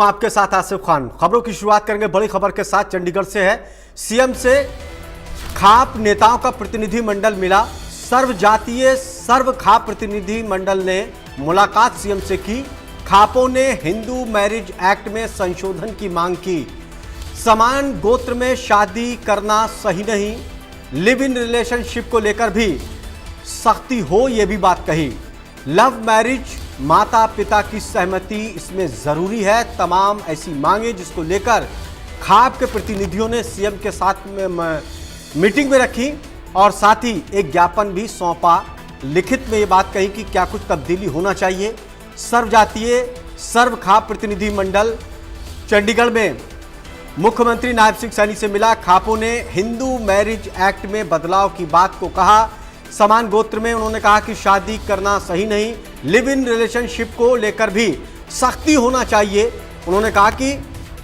आपके साथ आसिफ खान। खबरों की शुरुआत करेंगे बड़ी खबर के साथ। चंडीगढ़ से है। सीएम से खाप नेताओं का प्रतिनिधि मंडल मिला। सर्व जातीय सर्व खाप प्रतिनिधि मंडल ने मुलाकात सीएम से की। खापों ने हिंदू मैरिज एक्ट में संशोधन की मांग की। समान गोत्र में शादी करना सही नहीं, लिव इन रिलेशनशिप को लेकर भी सख्ती हो, यह भी बात कही। लव मैरिज माता पिता की सहमति इसमें जरूरी है। तमाम ऐसी मांगे जिसको लेकर खाप के प्रतिनिधियों ने सीएम के साथ में मीटिंग में रखी और साथ ही एक ज्ञापन भी सौंपा। लिखित में ये बात कही कि क्या कुछ तब्दीली होना चाहिए। सर्व जातीय सर्व खाप प्रतिनिधि मंडल चंडीगढ़ में मुख्यमंत्री नायब सिंह सैनी से मिला। खापों ने हिंदू मैरिज एक्ट में बदलाव की बात को कहा। समान गोत्र में उन्होंने कहा कि शादी करना सही नहीं, लिव इन रिलेशनशिप को लेकर भी सख्ती होना चाहिए। उन्होंने कहा कि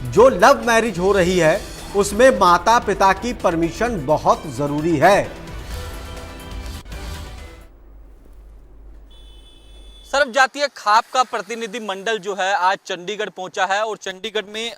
जो लव मैरिज हो रही है उसमें माता पिता की परमिशन बहुत जरूरी है। सर्व जातीय खाप का प्रतिनिधि मंडल जो है आज चंडीगढ़ पहुंचा है और चंडीगढ़ में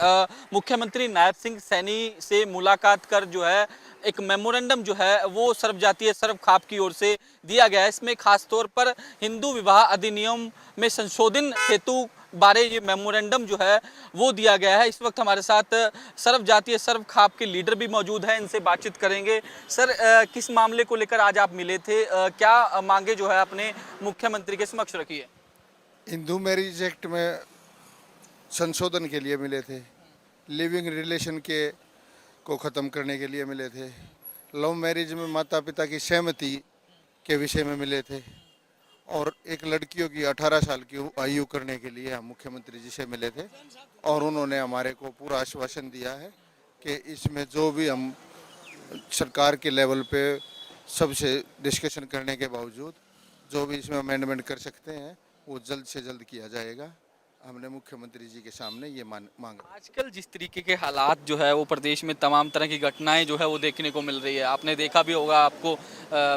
मुख्यमंत्री नायब सिंह सैनी से मुलाकात कर जो है एक मेमोरेंडम जो है वो सर्व जातीय सर्व खाप की ओर से दिया गया है। इसमें खास तौर पर हिंदू विवाह अधिनियम में संशोधन हेतु बारे ये मेमोरेंडम जो है वो दिया गया है। इस वक्त हमारे साथ सर्व जातीय सर्व खाप के लीडर भी मौजूद हैं, इनसे बातचीत करेंगे। सर, किस मामले को लेकर आज आप मिले थे, क्या मांगे जो है अपने मुख्यमंत्री के समक्ष रखी है? हिंदू मैरिज एक्ट में संशोधन के लिए मिले थे, लिविंग रिलेशन को ख़त्म करने के लिए मिले थे, लव मैरिज में माता पिता की सहमति के विषय में मिले थे और एक लड़कियों की 18 साल की आयु करने के लिए हम मुख्यमंत्री जी से मिले थे। और उन्होंने हमारे को पूरा आश्वासन दिया है कि इसमें जो भी हम सरकार के लेवल पे सबसे डिस्कशन करने के बावजूद जो भी इसमें अमेंडमेंट कर सकते हैं वो जल्द से जल्द किया जाएगा। हमने मुख्यमंत्री जी के सामने ये मांगा। आजकल जिस तरीके के हालात जो है वो प्रदेश में तमाम तरह की घटनाएं जो है वो देखने को मिल रही है, आपने देखा भी होगा, आपको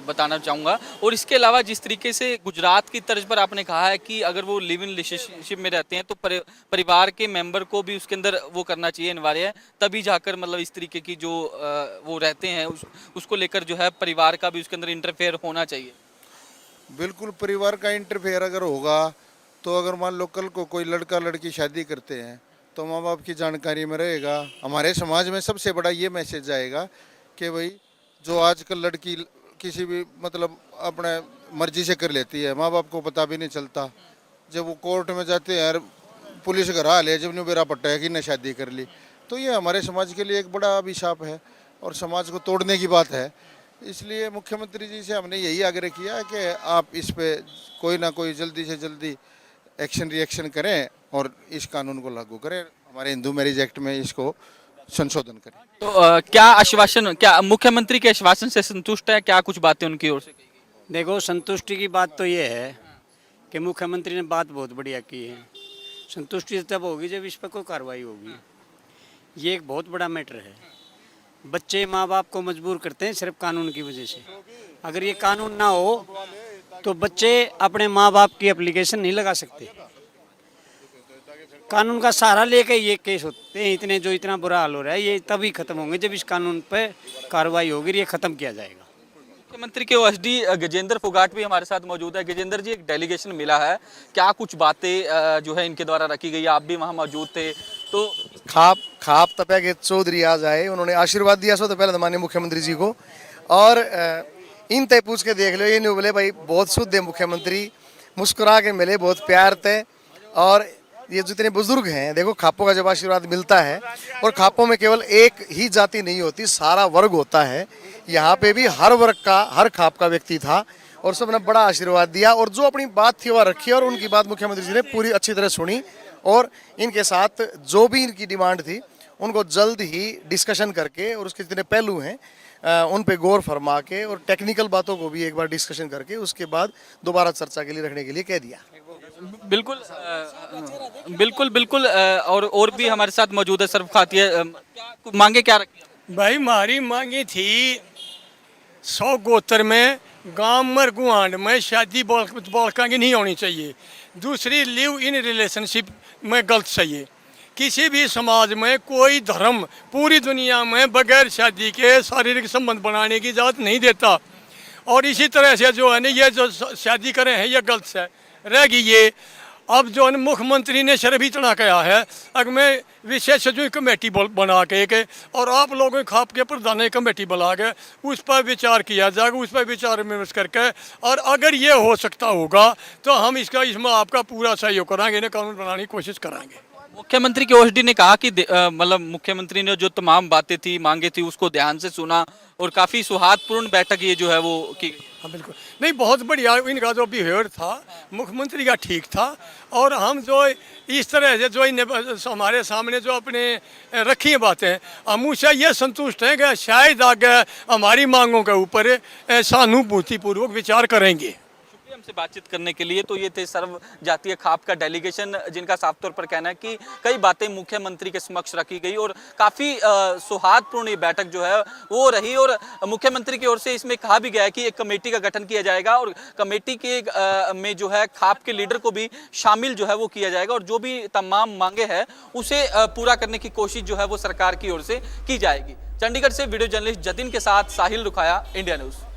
बताना चाहूँगा। और इसके अलावा जिस तरीके से गुजरात की तर्ज पर आपने कहा है कि अगर वो लिव इन रिलेशनशिप में रहते हैं तो परिवार के मेंबर को भी उसके अंदर वो करना चाहिए, अनिवार्य है, तभी जाकर मतलब इस तरीके की जो वो रहते हैं उसको लेकर जो है परिवार का भी उसके अंदर इंटरफेयर होना चाहिए। बिल्कुल, परिवार का इंटरफेयर अगर होगा तो अगर मान लो कल को कोई लड़का लड़की शादी करते हैं तो माँ बाप की जानकारी में रहेगा। हमारे समाज में सबसे बड़ा ये मैसेज जाएगा कि भाई जो आजकल लड़की किसी भी मतलब अपने मर्जी से कर लेती है, माँ बाप को पता भी नहीं चलता। जब वो कोर्ट में जाते हैं, पुलिस घर हाल है, जब नहीं मेरा पट्टा है कि ने शादी कर ली, तो ये हमारे समाज के लिए एक बड़ा अभिशाप है और समाज को तोड़ने की बात है। इसलिए मुख्यमंत्री जी से हमने यही आग्रह किया कि आप इस पे कोई ना कोई जल्दी से जल्दी एक्शन रिएक्शन करें और इस कानून को लागू करें, हमारे हिंदू मैरिज एक्ट में इसको संशोधन करें। तो क्या आश्वासन, क्या मुख्यमंत्री के आश्वासन से संतुष्ट है? क्या कुछ बातें उनकी ओर से कही गई? देखो, संतुष्टि की बात तो ये है कि मुख्यमंत्री ने बात बहुत बढ़िया की है। संतुष्टि तब होगी जब इस पर कोई कार्रवाई होगी। ये एक बहुत बड़ा मैटर है। बच्चे माँ बाप को मजबूर करते हैं सिर्फ कानून की वजह से। अगर ये कानून ना हो तो बच्चे अपने माँ बाप की एप्लीकेशन नहीं लगा सकते। कानून का सहारा लेके ये केस होते हैं इतने, जो इतना बुरा हाल हो रहा है ये तभी खत्म होंगे जब इस कानून पे कार्रवाई होगी, ये खत्म किया जाएगा। मुख्यमंत्री के ओएसडी गजेंद्र फोगाट भी हमारे साथ मौजूद है। गजेंद्र जी, एक डेलीगेशन मिला है, क्या कुछ बातें जो है इनके द्वारा रखी गई? आप भी वहाँ मौजूद थे। तो खाप तपया के चौधरी आज आए, उन्होंने आशीर्वाद दिया सबसे पहले माननीय मुख्यमंत्री जी को। और इन तय पूछ के देख लो, ये नहीं बोले भाई बहुत शुद्ध है मुख्यमंत्री, मुस्कुरा के मिले, बहुत प्यार थे। और ये जितने बुजुर्ग हैं, देखो खापों का जब आशीर्वाद मिलता है, और खापों में केवल एक ही जाति नहीं होती, सारा वर्ग होता है। यहाँ पे भी हर वर्ग का, हर खाप का व्यक्ति था और सबने बड़ा आशीर्वाद दिया और जो अपनी बात थी वह रखी और उनकी बात मुख्यमंत्री जी ने पूरी अच्छी तरह सुनी और इनके साथ जो भी इनकी डिमांड थी उनको जल्द ही डिस्कशन करके और उसके जितने पहलू हैं उन पे गौर फरमा के और टेक्निकल बातों को भी एक बार डिस्कशन करके उसके बाद दोबारा चर्चा के लिए रखने के लिए कह दिया। बिल्कुल बिल्कुल बिल्कुल। और भी हमारे साथ मौजूद है सर्व खातीय, मांगे क्या रखी? भाई हमारी मांगे थी 100 गोत्र में गांव मर गुआंड में शादी बालका की नहीं होनी चाहिए। दूसरी, लिव इन रिलेशनशिप में गलत चाहिए किसी भी समाज में कोई धर्म पूरी दुनिया में बगैर शादी के शारीरिक संबंध बनाने की इजाज़त नहीं देता। और इसी तरह से जो है ना ये जो शादी करें हैं ये गलत है रहेगी ये। अब जो है मुख्यमंत्री ने शर्फ ही चढ़ा के आया है, अगर मैं विशेष जो कमेटी बना के और आप लोगों खाप के प्रधान कमेटी बना के उस पर विचार किया जाएगा, उस पर विचार विमर्श करके, और अगर ये हो सकता होगा तो हम इसमें आपका पूरा सहयोग कराएंगे, इन्हें कानून बनाने की कोशिश कराएंगे। मुख्यमंत्री के ओएसडी ने कहा कि मतलब मुख्यमंत्री ने जो तमाम बातें थी, मांगे थी, उसको ध्यान से सुना और काफ़ी सौहार्दपूर्ण बैठक ये जो है वो की। हाँ बिल्कुल, नहीं बहुत बढ़िया, इनका जो बिहेवियर था मुख्यमंत्री का ठीक था। और हम जो इस तरह से जो हमारे सामने जो अपने रखी बातें, हम उससे ये संतुष्ट हैं कि शायद आगे हमारी मांगों के ऊपर सहानुभूतिपूर्वक विचार करेंगे। हमसे बातचीत करने के लिए। तो ये थे सर्व जातीय खाप का डेलीगेशन, जिनका साफ तौर पर कहना है कि कई बातें मुख्यमंत्री के समक्ष रखी गई और काफ़ी सौहार्दपूर्ण ये बैठक जो है वो रही। और मुख्यमंत्री की ओर से इसमें कहा भी गया है कि एक कमेटी का गठन किया जाएगा और कमेटी के में जो है खाप के लीडर को भी शामिल जो है वो किया जाएगा और जो भी तमाम मांगे हैं उसे पूरा करने की कोशिश जो है वो सरकार की ओर से की जाएगी। चंडीगढ़ से वीडियो जर्नलिस्ट जतिन के साथ साहिल रुखाया, इंडिया न्यूज़।